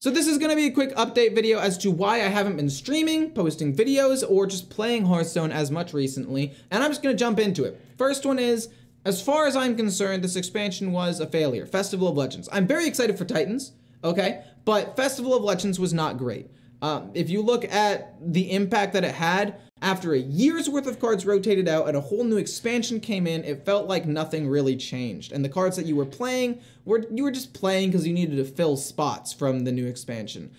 So this is going to be a quick update video as to why I haven't been streaming, posting videos, or just playing Hearthstone as much recently, and I'm just going to jump into it. First one is, as far as I'm concerned, this expansion was a failure. Festival of Legends. I'm very excited for Titans, okay? But Festival of Legends was not great. If you look at the impact that it had, after a year's worth of cards rotated out and a whole new expansion came in, it felt like nothing really changed. And the cards that you were playing, you were just playing because you needed to fill spots from the new expansion.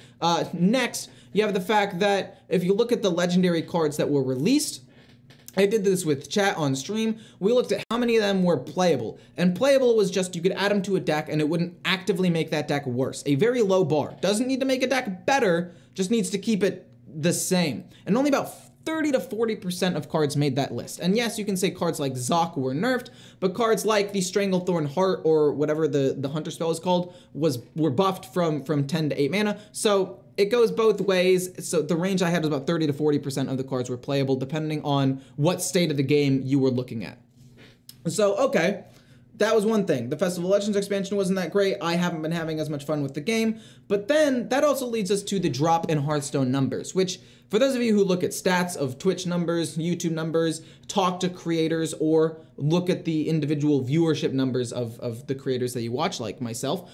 Next, you have the fact that if you look at the legendary cards that were released, I did this with chat on stream, we looked at how many of them were playable. And playable was just you could add them to a deck and it wouldn't actively make that deck worse. A very low bar. Doesn't need to make a deck better, just needs to keep it the same. And only about 30 to 40% of cards made that list. And yes, you can say cards like Zoc were nerfed, but cards like the Stranglethorn Heart or whatever the Hunter spell is called were buffed from 10 to 8 mana. So it goes both ways. So the range I had was about 30 to 40% of the cards were playable, depending on what state of the game you were looking at. So, okay, that was one thing. The Festival of Legends expansion wasn't that great. I haven't been having as much fun with the game. But then that also leads us to the drop in Hearthstone numbers, which for those of you who look at stats of Twitch numbers, YouTube numbers, talk to creators, or look at the individual viewership numbers of the creators that you watch, like myself,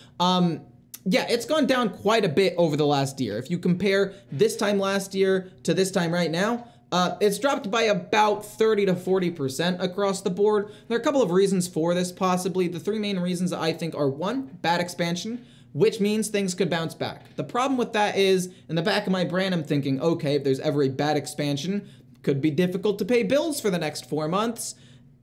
yeah, it's gone down quite a bit over the last year. If you compare this time last year to this time right now, it's dropped by about 30 to 40% across the board. There are a couple of reasons for this, possibly. The three main reasons I think are, one, bad expansion, which means things could bounce back. The problem with that is, in the back of my brain, I'm thinking, okay, if there's ever a bad expansion, could be difficult to pay bills for the next 4 months.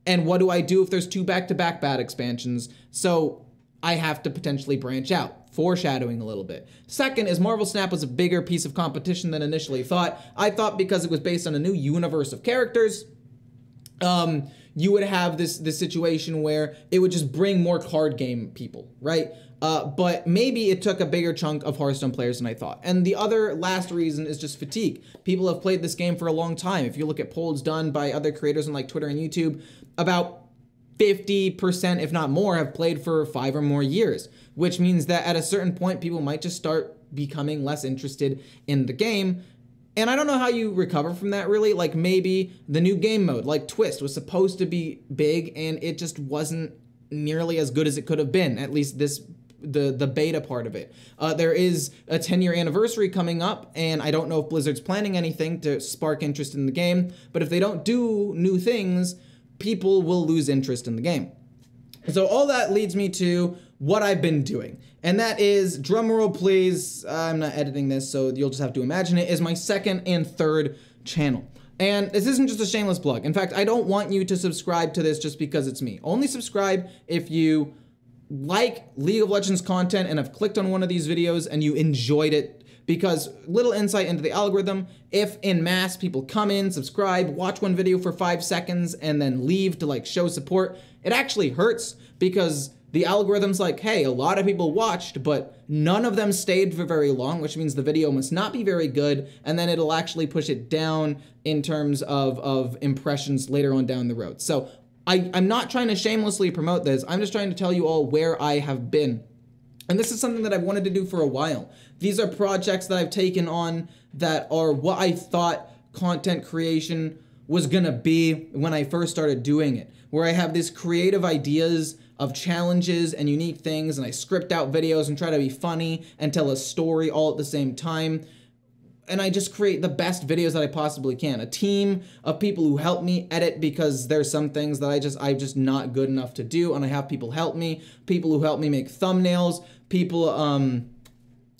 And what do I do if there's 2 back-to-back bad expansions? So I have to potentially branch out. Foreshadowing a little bit. Second is Marvel Snap was a bigger piece of competition than initially thought. I thought because it was based on a new universe of characters, you would have this situation where it would just bring more card game people, right? But maybe it took a bigger chunk of Hearthstone players than I thought. And the other last reason is just fatigue. People have played this game for a long time. If you look at polls done by other creators on like Twitter and YouTube, about 50%, if not more, have played for 5 or more years, which means that at a certain point, people might just start becoming less interested in the game. And I don't know how you recover from that, really. Like, maybe the new game mode, like Twist, was supposed to be big, and it just wasn't nearly as good as it could have been, at least the beta part of it. There is a 10-year anniversary coming up, and I don't know if Blizzard's planning anything to spark interest in the game, but if they don't do new things, people will lose interest in the game. So all that leads me to what I've been doing. And that is, drumroll please, I'm not editing this, so you'll just have to imagine it, is my second and third channel. And this isn't just a shameless plug. In fact, I don't want you to subscribe to this just because it's me. Only subscribe if you like League of Legends content and have clicked on one of these videos and you enjoyed it. Because little insight into the algorithm, if in mass people come in, subscribe, watch one video for 5 seconds, and then leave to like show support, it actually hurts because the algorithm's like, hey, a lot of people watched, but none of them stayed for very long, which means the video must not be very good, and then it'll actually push it down in terms of impressions later on down the road. So I'm not trying to shamelessly promote this, I'm just trying to tell you all where I have been. And this is something that I've wanted to do for a while. These are projects that I've taken on that are what I thought content creation was gonna be when I first started doing it, where I have these creative ideas of challenges and unique things, and I script out videos and try to be funny and tell a story all at the same time. And I just create the best videos that I possibly can. A team of people who help me edit because there's some things that I'm just not good enough to do, and I have people help me. People who help me make thumbnails. People,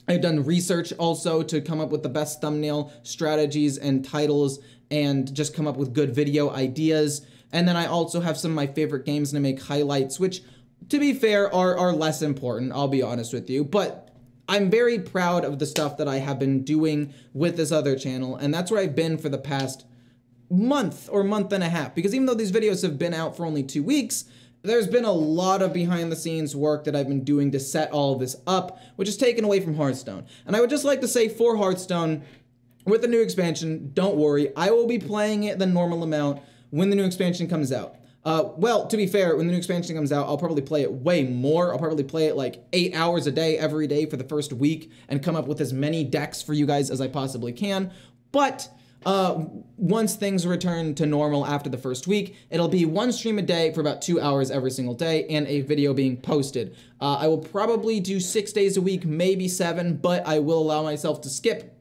I've done research also to come up with the best thumbnail strategies and titles and just come up with good video ideas. And then I also have some of my favorite games and I make highlights, which, to be fair, are less important, I'll be honest with you. But I'm very proud of the stuff that I have been doing with this other channel, and that's where I've been for the past month or month and a half, because even though these videos have been out for only 2 weeks, there's been a lot of behind the scenes work that I've been doing to set all of this up, which is taken away from Hearthstone. And I would just like to say for Hearthstone, with the new expansion, don't worry, I will be playing it the normal amount when the new expansion comes out. Well, to be fair, when the new expansion comes out, I'll probably play it way more. I'll probably play it like 8 hours a day, every day for the first week, and come up with as many decks for you guys as I possibly can. But once things return to normal after the first week, it'll be 1 stream a day for about 2 hours every single day, and a video being posted. I will probably do 6 days a week, maybe 7, but I will allow myself to skip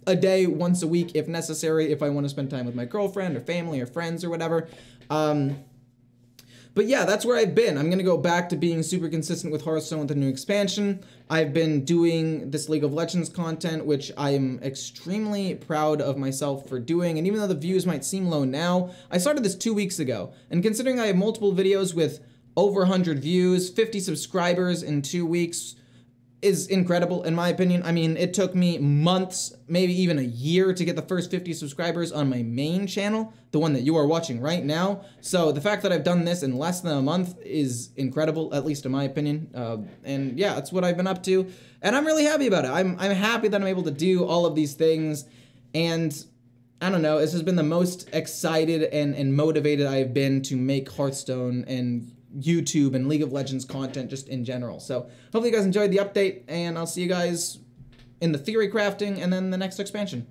a day once a week if necessary, if I want to spend time with my girlfriend or family or friends or whatever. But yeah, that's where I've been. I'm going to go back to being super consistent with Hearthstone with the new expansion. I've been doing this League of Legends content, which I am extremely proud of myself for doing. And even though the views might seem low now, I started this 2 weeks ago. And considering I have multiple videos with over 100 views, 50 subscribers in 2 weeks, is incredible in my opinion. I mean, it took me months, maybe even a year to get the first 50 subscribers on my main channel, the one that you are watching right now. So the fact that I've done this in less than a month is incredible, at least in my opinion. And yeah, that's what I've been up to, and I'm really happy about it. I'm happy that I'm able to do all of these things, and I don't know, this has been the most excited and motivated I've been to make Hearthstone and YouTube and League of Legends content just in general. So hopefully you guys enjoyed the update, and I'll see you guys in the theory crafting and then the next expansion.